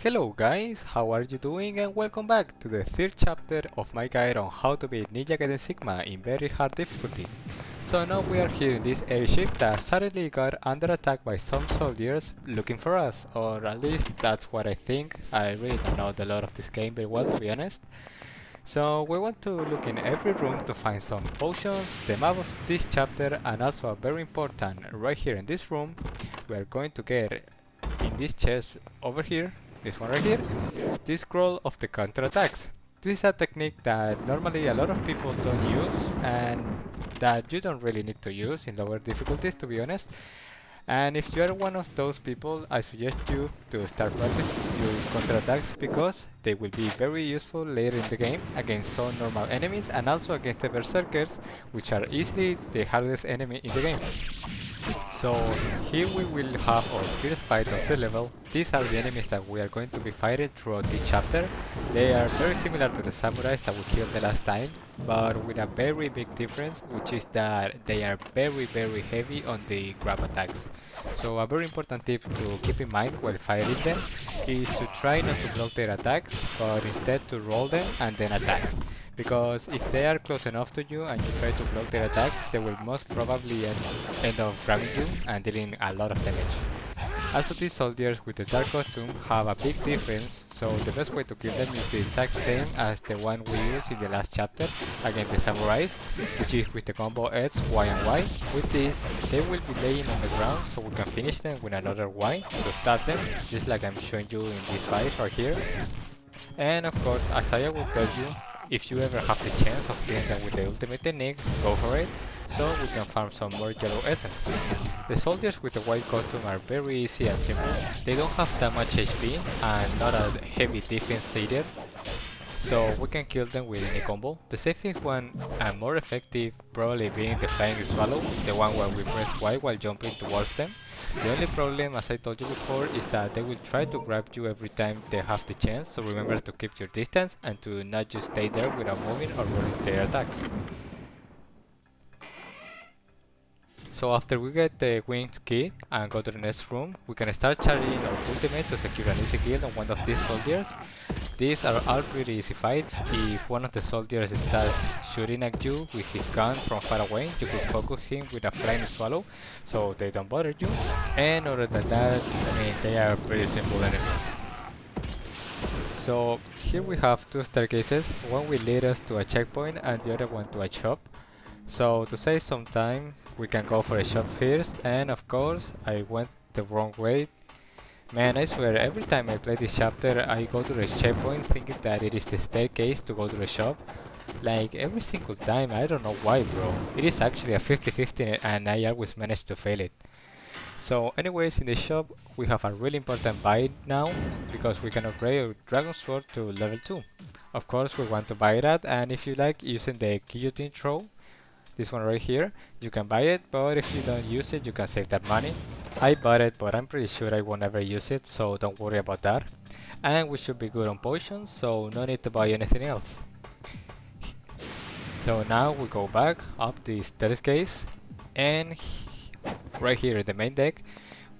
Hello guys, how are you doing and welcome back to the third chapter of my guide on how to beat Ninja Gaiden Sigma in very hard difficulty. So now we are here in this airship that suddenly got under attack by some soldiers looking for us, or at least that's what I think. I really don't know the lore of this game very well, to be honest. So we want to look in every room to find some potions, the map of this chapter, and also a very important, right here in this room, we are going to get in this chest over here, this one right here, this scroll of the counterattacks. This is a technique that normally a lot of people don't use and that you don't really need to use in lower difficulties, to be honest. And if you are one of those people, I suggest you to start practicing your counterattacks because they will be very useful later in the game against some normal enemies and also against the berserkers, which are easily the hardest enemy in the game. So here we will have our first fight of the level. These are the enemies that we are going to be fighting throughout this chapter. They are very similar to the samurais that we killed the last time, but with a very big difference, which is that they are very heavy on the grab attacks. So a very important tip to keep in mind while fighting them is to try not to block their attacks, but instead to roll them and then attack. Because if they are close enough to you and you try to block their attacks, they will most probably end up grabbing you and dealing a lot of damage. Also, these soldiers with the dark costume have a big difference, so the best way to kill them is the exact same as the one we used in the last chapter against the samurais, which is with the combo X, Y and Y. With this, they will be laying on the ground so we can finish them with another Y to start them, just like I'm showing you in this fight right here. And of course, as I will tell you, if you ever have the chance of killing them with the ultimate technique, go for it, so we can farm some more yellow essence. The soldiers with the white costume are very easy and simple. They don't have that much HP and not a heavy defense either, so we can kill them with any combo. The safest one and more effective probably being the flying swallow, the one where we press Y while jumping towards them. The only problem, as I told you before, is that they will try to grab you every time they have the chance, so remember to keep your distance and to not just stay there without moving or rolling their attacks. So after we get the winged key and go to the next room, we can start charging our ultimate to secure an easy kill on one of these soldiers. These are all pretty easy fights. If one of the soldiers starts shooting at you with his gun from far away, you could focus him with a flying swallow so they don't bother you. And other than that, I mean, they are pretty simple enemies. So here we have two staircases, one will lead us to a checkpoint and the other one to a shop. So to save some time, we can go for a shop first, and of course I went the wrong way. Man, I swear, every time I play this chapter, I go to the checkpoint thinking that it is the staircase to go to the shop. Like, every single time, I don't know why, bro. It is actually a 50-50 and I always manage to fail it. So anyways, in the shop, we have a really important buy now, because we can upgrade our dragon sword to level 2. Of course, we want to buy that, and if you like using the guillotine throw, this one right here, you can buy it, but if you don't use it, you can save that money. I bought it, but I'm pretty sure I won't ever use it, so don't worry about that. And we should be good on potions, so no need to buy anything else. So now we go back up the staircase, and right here in the main deck,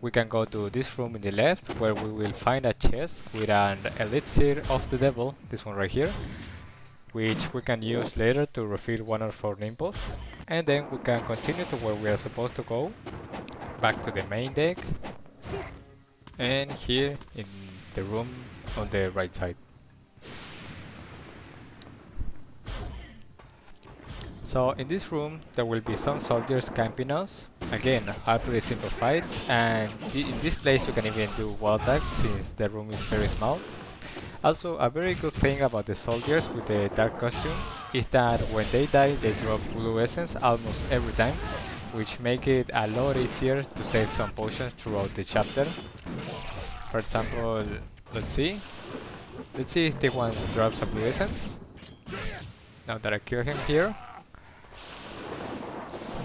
we can go to this room in the left, where we will find a chest with an Elixir of the Devil, this one right here, which we can use later to refill one of our nimbos. And then we can continue to where we are supposed to go, back to the main deck, and here in the room on the right side. So in this room there will be some soldiers camping us. Again, are pretty simple fights, and in this place you can even do wall attacks since the room is very small. Also, a very good thing about the soldiers with the dark costumes is that when they die, they drop blue essence almost every time, which make it a lot easier to save some potions throughout the chapter. For example, let's see if the one drops a blue essence. Now that I kill him here,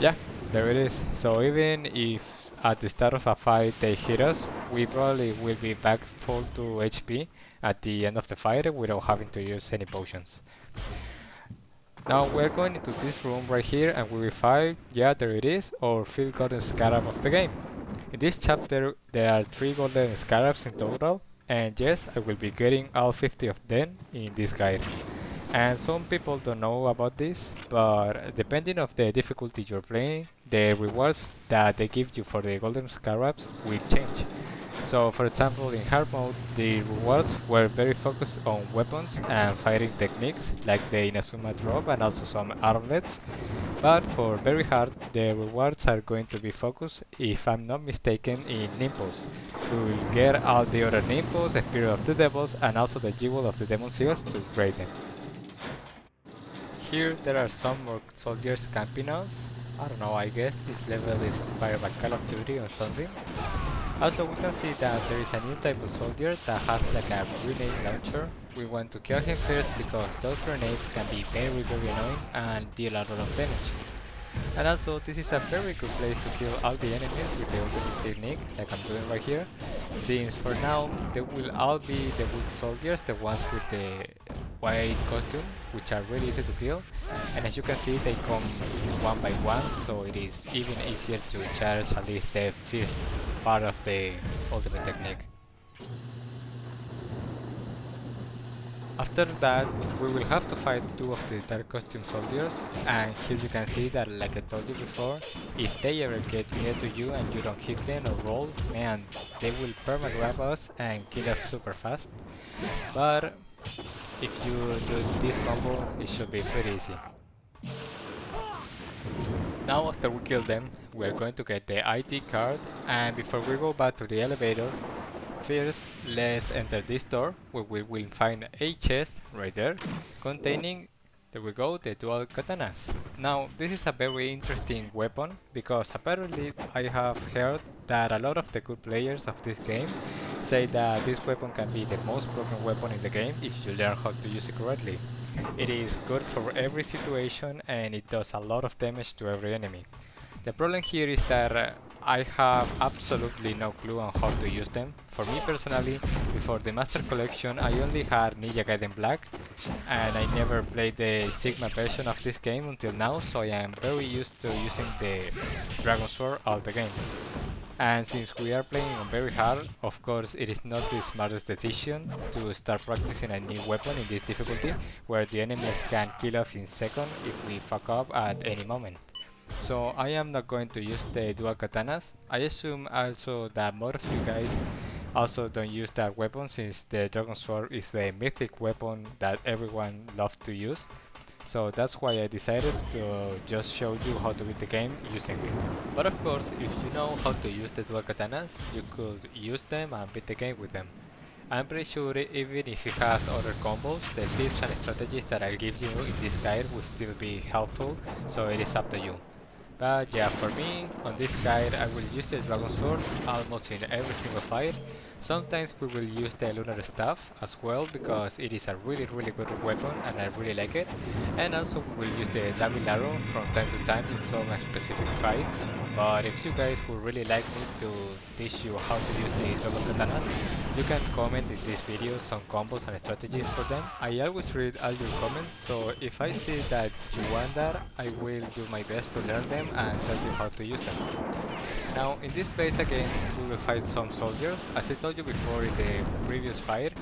yeah, there it is. So even if at the start of a fight they hit us, we probably will be back full to HP at the end of the fight without having to use any potions. Now we're going into this room right here and we will fight, yeah, there it is, our fifth Golden Scarab of the game. In this chapter there are 3 Golden Scarabs in total, And yes, I will be getting all 50 of them in this guide. And some people don't know about this, but depending of the difficulty you're playing, the rewards that they give you for the Golden Scarabs will change. So for example, in hard mode, the rewards were very focused on weapons and fighting techniques, like the Inazuma drop and also some armlets. But for very hard, the rewards are going to be focused, if I'm not mistaken, in Nimbus. We will get all the other Nimbus, Spear of the Devils, and also the Jewel of the Demon Seals to upgrade them. Here there are some more soldiers camping us. I don't know, I guess this level is inspired by Call of Duty or something. Also we can see that there is a new type of soldier that has like a grenade launcher. We want to kill him first because those grenades can be very annoying and deal a lot of damage. And also this is a very good place to kill all the enemies with the ultimate technique, like I'm doing right here, since for now they will all be the weak soldiers, the ones with the white costume, which are really easy to kill, and as you can see they come one by one, so it is even easier to charge at least the first part of the ultimate technique. After that, we will have to fight two of the dark costume soldiers, and here you can see that, like I told you before, if they ever get near to you and you don't hit them or roll, man, they will perma-grab us and kill us super fast. But if you do this combo, it should be pretty easy. Now after we kill them, we are going to get the ID card, and before we go back to the elevator, first, let's enter this door, where we will find a chest right there, containing, there we go, the dual katanas. Now, this is a very interesting weapon, because apparently I have heard that a lot of the good players of this game say that this weapon can be the most broken weapon in the game if you learn how to use it correctly. It is good for every situation and it does a lot of damage to every enemy. The problem here is that I have absolutely no clue on how to use them. For me personally, before the Master Collection I only had Ninja Gaiden Black, and I never played the Sigma version of this game until now, so I am very used to using the Dragon Sword all the game. And since we are playing on very hard, of course it is not the smartest decision to start practicing a new weapon in this difficulty, where the enemies can kill us in seconds if we fuck up at any moment. So I am not going to use the dual katanas. I assume also that most of you guys also don't use that weapon, since the Dragon Sword is the mythic weapon that everyone loves to use. So that's why I decided to just show you how to beat the game using it. But of course, if you know how to use the dual katanas, you could use them and beat the game with them. I'm pretty sure even if it has other combos, the tips and strategies that I'll give you in this guide will still be helpful, so it is up to you. But yeah, for me, on this guide I will use the Dragon Sword almost in every single fight. Sometimes we will use the Lunar Staff as well, because it is a really good weapon and I really like it. And also we will use the Double Arrow from time to time in some specific fights. But if you guys would really like me to teach you how to use the double katanas, you can comment in this video some combos and strategies for them. I always read all your comments, so if I see that you want that, I will do my best to learn them and tell you how to use them. Now in this place again, we will fight some soldiers. As I told you before in the previous fight,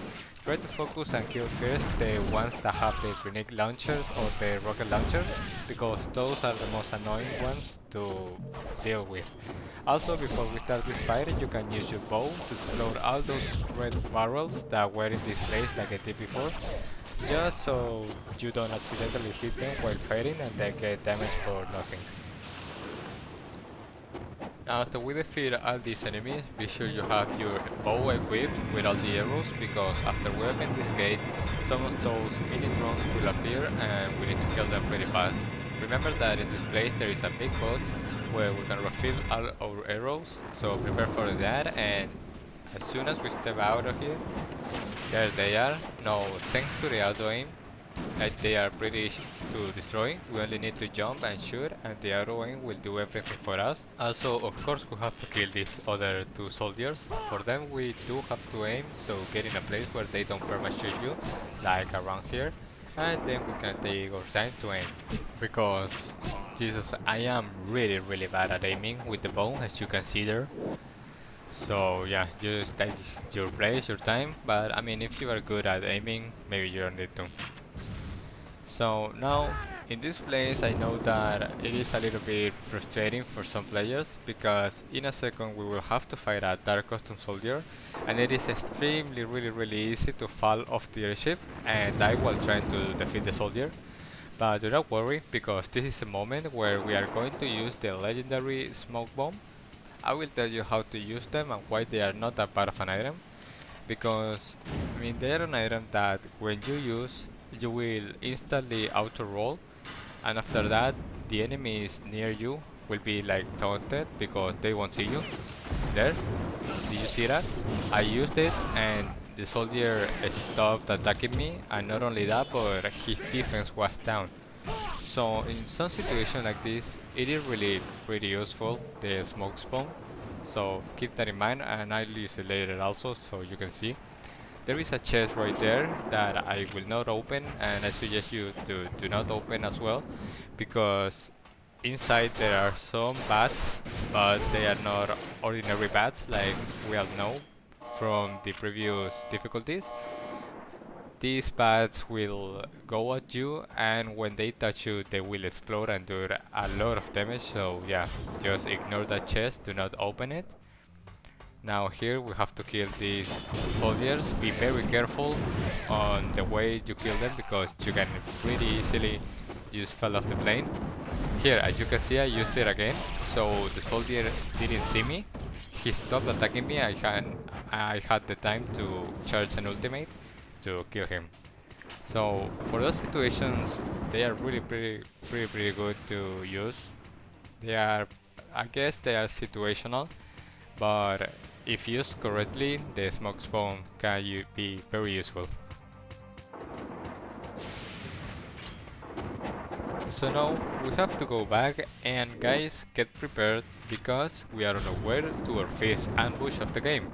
try to focus and kill first the ones that have the grenade launchers or the rocket launchers, because those are the most annoying ones to deal with. Also, before we start this fight, you can use your bow to explode all those red barrels that were in this place like I did before, just so you don't accidentally hit them while fighting and they get damaged for nothing. Now after we defeat all these enemies, be sure you have your bow equipped with all the arrows, because after we open this gate, some of those mini drones will appear and we need to kill them pretty fast. Remember that in this place there is a big box where we can refill all our arrows, so prepare for that, and as soon as we step out of here, there they are. Now thanks to the auto aim, they are pretty easy to destroy. We only need to jump and shoot, and the auto aim will do everything for us. Also, of course, we have to kill these other two soldiers. For them we do have to aim, so get in a place where they don't perma-shoot you, like around here, and then we can take our time to aim. Because, Jesus, I am really bad at aiming with the bow, as you can see there. So yeah, just take your place, your time, but I mean if you are good at aiming, maybe you don't need to. So now in this place I know that it is a little bit frustrating for some players because in a second we will have to fight a Dark Custom Soldier and it is extremely really easy to fall off the airship and die while trying to defeat the soldier. But do not worry because this is a moment where we are going to use the legendary smoke bomb. I will tell you how to use them and why they are not that bad of an item because I mean they are an item that when you use you will instantly auto roll and after that the enemies near you will be like taunted because they won't see you. There, did you see that? I used it and the soldier stopped attacking me and not only that but his defense was down. So in some situations like this, it is really pretty useful, the smoke spawn. So keep that in mind and I'll use it later also so you can see. There is a chest right there that I will not open and I suggest you to do not open as well because inside there are some bats but they are not ordinary bats like we all know from the previous difficulties. These bats will go at you and when they touch you they will explode and do a lot of damage, so yeah, just ignore that chest, do not open it. Now here we have to kill these soldiers. Be very careful on the way you kill them because you can pretty easily just fall off the plane. Here, as you can see, I used it again, so the soldier didn't see me. He stopped attacking me. I had the time to charge an ultimate to kill him. So for those situations, they are really pretty good to use. They are, I guess, they are situational, but if used correctly, the smoke spawn can be very useful. So now we have to go back and guys get prepared because we are on our way to our first ambush of the game.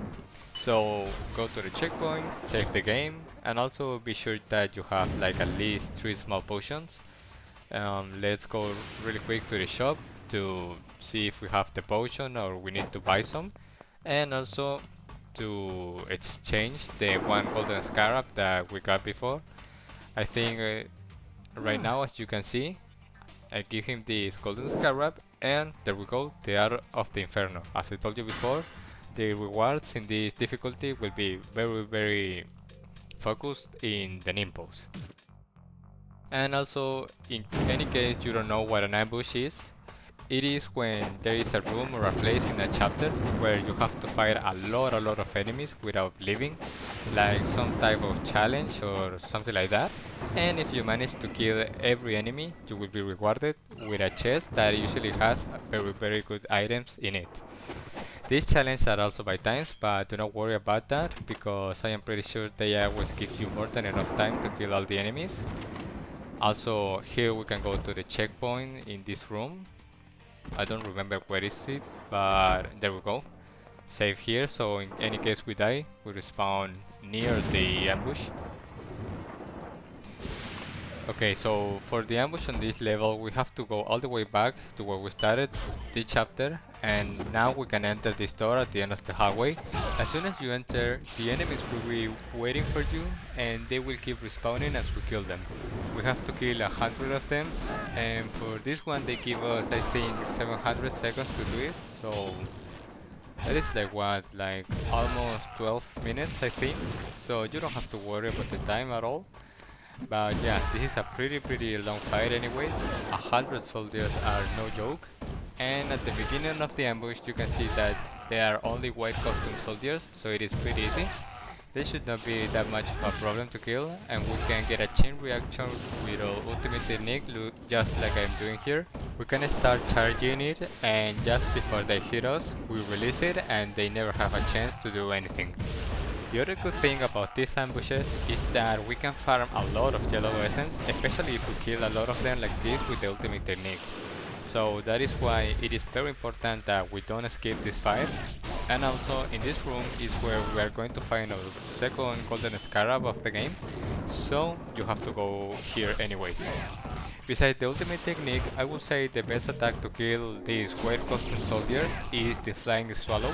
So go to the checkpoint, save the game and also be sure that you have like at least 3 small potions. Let's go really quick to the shop to see if we have the potion or we need to buy some and also to exchange the one golden scarab that we got before. I think right now as you can see I give him this golden scarab and there we go, the art of the inferno. As I told you before, the rewards in this difficulty will be very focused in the nimbos. And also in any case you don't know what an ambush is, it is when there is a room or a place in a chapter where you have to fight a lot of enemies without leaving, like some type of challenge or something like that. And if you manage to kill every enemy, you will be rewarded with a chest that usually has very good items in it. These challenges are also by times, but do not worry about that because I am pretty sure they always give you more than enough time to kill all the enemies. Also here we can go to the checkpoint in this room. I don't remember where is it, but there we go. Save here, so in any case we die, we respawn near the ambush. Okay, so for the ambush on this level, we have to go all the way back to where we started the chapter, and now we can enter this door at the end of the hallway. As soon as you enter, the enemies will be waiting for you, and they will keep respawning as we kill them. We have to kill 100 of them, and for this one they give us, I think, 700 seconds to do it, so that is like what, like almost 12 minutes I think, so you don't have to worry about the time at all. But yeah, this is a pretty long fight anyways. 100 soldiers are no joke. And at the beginning of the ambush you can see that they are only white costume soldiers, so it is pretty easy. They should not be that much of a problem to kill, and we can get a chain reaction with our ultimate technique, just like I'm doing here. We can start charging it, and just before they hit us, we release it and they never have a chance to do anything. The other good thing about these ambushes is that we can farm a lot of yellow essence, especially if we kill a lot of them like this with the ultimate technique. So that is why it is very important that we don't skip this fight. And also in this room is where we are going to find our second golden scarab of the game, so you have to go here anyway. Besides the ultimate technique, I would say the best attack to kill these white costume soldiers is the flying swallow.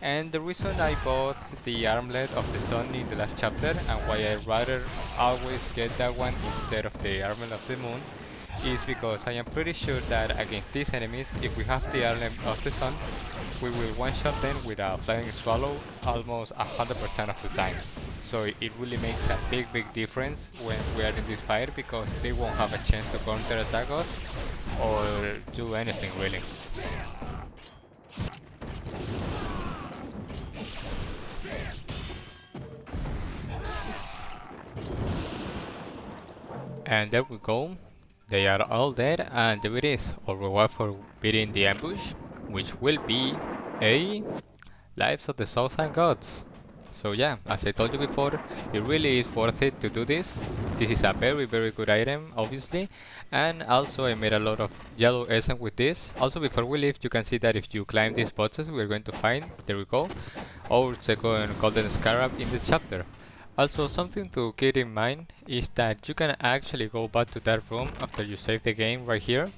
And the reason I bought the armlet of the sun in the last chapter and why I rather always get that one instead of the armlet of the moon is because I am pretty sure that against these enemies, if we have the armlet of the sun, we will one-shot them with a flying swallow almost 100% of the time. So it really makes a big difference when we are in this fight because they won't have a chance to counter-attack us or do anything really. And there we go. They are all dead, and there it is, our reward for beating the ambush, which will be a Lives of the Southern Gods. So yeah, as I told you before, it really is worth it to do this. This is a very good item, obviously, and also I made a lot of yellow essence with this. Also, before we leave, you can see that if you climb these boxes, we're going to find, there we go, our second Golden Scarab in this chapter. Also, something to keep in mind is that you can actually go back to that room after you save the game right here,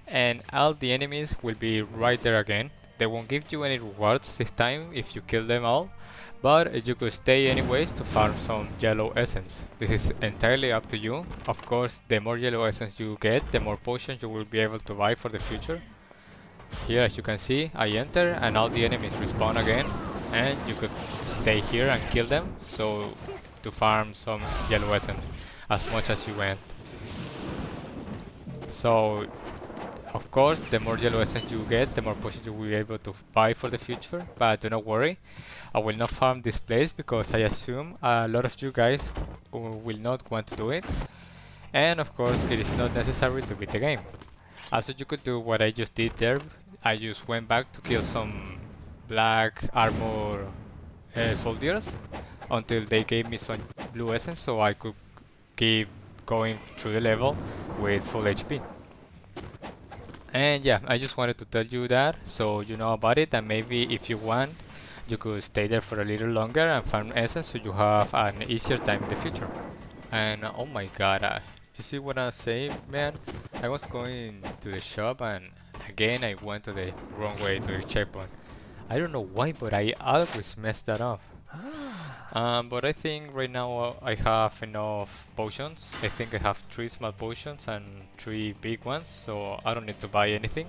and all the enemies will be right there again. They won't give you any rewards this time if you kill them all, but you could stay anyways to farm some yellow essence. This is entirely up to you. Of course, the more yellow essence you get, the more potions you will be able to buy for the future. Here, as you can see, I enter and all the enemies respawn again, and you could stay here and kill them, so to farm some yellow essence as much as you want. So of course, the more yellow essence you get, the more potions you will be able to buy for the future, but do not worry, I will not farm this place because I assume a lot of you guys will not want to do it, and of course it is not necessary to beat the game. Also, you could do what I just did there. I just went back to kill some black armor soldiers until they gave me some blue essence so I could keep going through the level with full HP. And yeah, I just wanted to tell you that so you know about it, and maybe if you want you could stay there for a little longer and farm essence so you have an easier time in the future. And oh my god, you see what I say, man? I was going to the shop and again I went to the wrong way to the checkpoint. I don't know why, but I always mess that up. But I think right now I have enough potions. I think I have 3 small potions and 3 big ones, so I don't need to buy anything.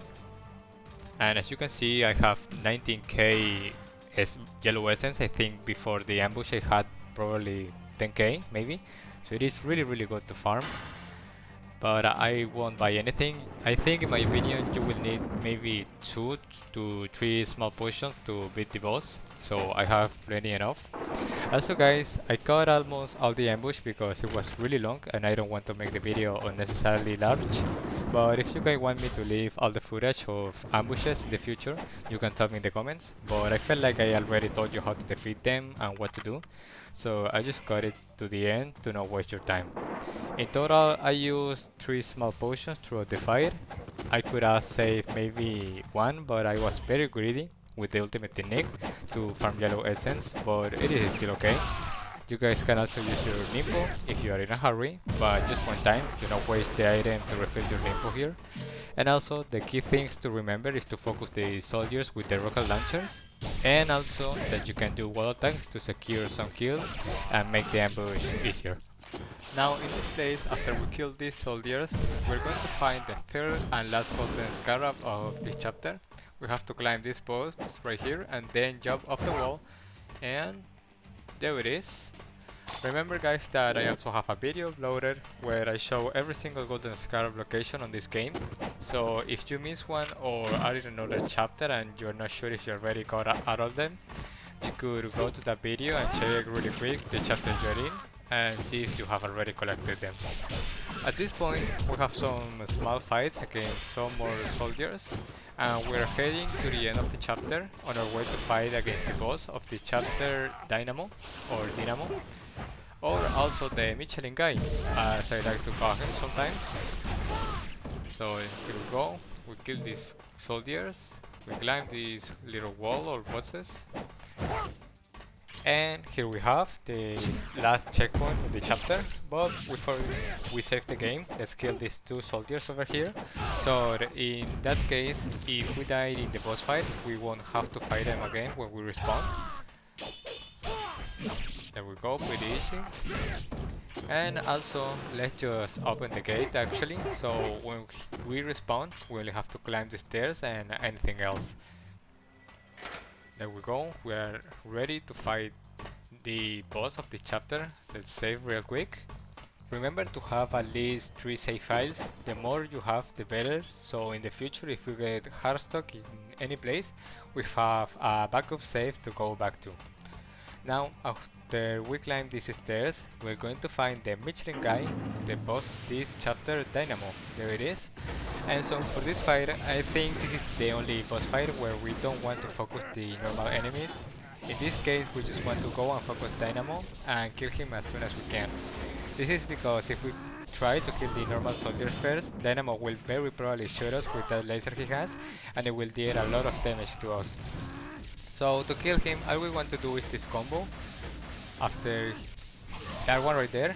And as you can see, I have 19k yellow essence. I think before the ambush I had probably 10k maybe, so it is really good to farm. But I won't buy anything. I think in my opinion you will need maybe 2 to 3 small potions to beat the boss, so I have plenty enough. Also guys, I cut almost all the ambush because it was really long and I don't want to make the video unnecessarily large. But if you guys want me to leave all the footage of ambushes in the future, you can tell me in the comments. But I felt like I already told you how to defeat them and what to do, so I just cut it to the end to not waste your time. In total, I used 3 small potions throughout the fight. I could have saved maybe 1, but I was very greedy with the ultimate technique to farm yellow essence, but it is still okay. You guys can also use your Nimbo if you are in a hurry, but just one time, do not waste the item to refill your Nimbo here. And also, the key things to remember is to focus the soldiers with the rocket launchers, and also that you can do wall attacks to secure some kills and make the ambush easier. Now in this place, after we kill these soldiers, we're going to find the third and last Golden Scarab of this chapter. We have to climb these posts right here and then jump off the wall, and there it is. Remember guys that I also have a video uploaded where I show every single Golden Scarab location on this game. So if you miss one or are in another chapter and you're not sure if you already got out of them, you could go to that video and check really quick the chapter you're in and see if you have already collected them. At this point we have some small fights against some more soldiers, and we're heading to the end of the chapter on our way to fight against the boss of the chapter, Dynamo, or also the Michelin guy, as I like to call him sometimes. So here we go, we kill these soldiers, we climb this little wall or bosses, And here we have the last checkpoint of the chapter, but before we save the game, let's kill these two soldiers over here. So in that case, if we die in the boss fight, we won't have to fight them again when we respawn. There we go, pretty easy. And also, let's just open the gate actually, so when we respawn, we only have to climb the stairs and anything else. There we go, we are ready to fight the boss of the chapter. Let's save real quick. Remember to have at least 3 save files. The more you have, the better. So in the future, if we get hard stuck in any place, we have a backup save to go back to. Now, after we climb these stairs, we're going to find the Michelin guy, the boss of this chapter, Dynamo. There it is. And so for this fight, I think this is the only boss fight where we don't want to focus the normal enemies. In this case, we just want to go and focus Dynamo and kill him as soon as we can. This is because if we try to kill the normal soldiers first, Dynamo will very probably shoot us with that laser he has, and it will deal a lot of damage to us. So to kill him, all we want to do is this combo. After that one right there,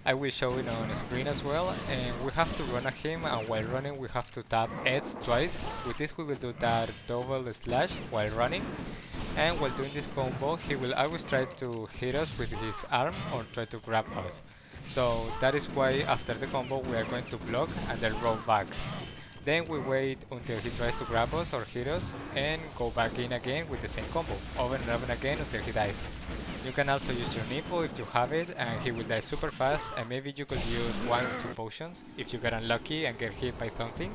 I will show it on screen as well, and we have to run at him, and while running we have to tap X twice. With this we will do that double slash while running, and while doing this combo he will always try to hit us with his arm or try to grab us. So that is why after the combo we are going to block and then roll back. Then we wait until he tries to grab us or hit us and go back in again with the same combo, over and over again until he dies. You can also use your Nipple if you have it, and he will die super fast, and maybe you could use 1 or 2 potions if you get unlucky and get hit by something.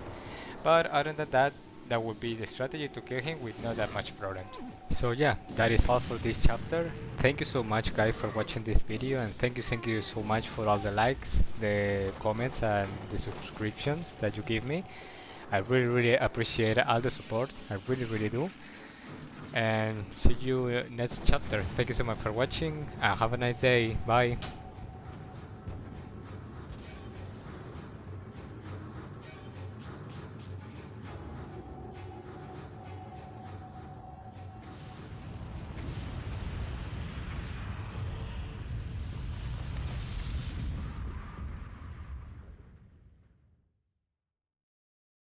But other than that, that would be the strategy to kill him with not that much problems. So yeah, that is all for this chapter. Thank you so much guys for watching this video, and thank you so much for all the likes, the comments and the subscriptions that you give me. I really appreciate all the support, I really do. And see you next chapter. Thank you so much for watching and have a nice day. Bye.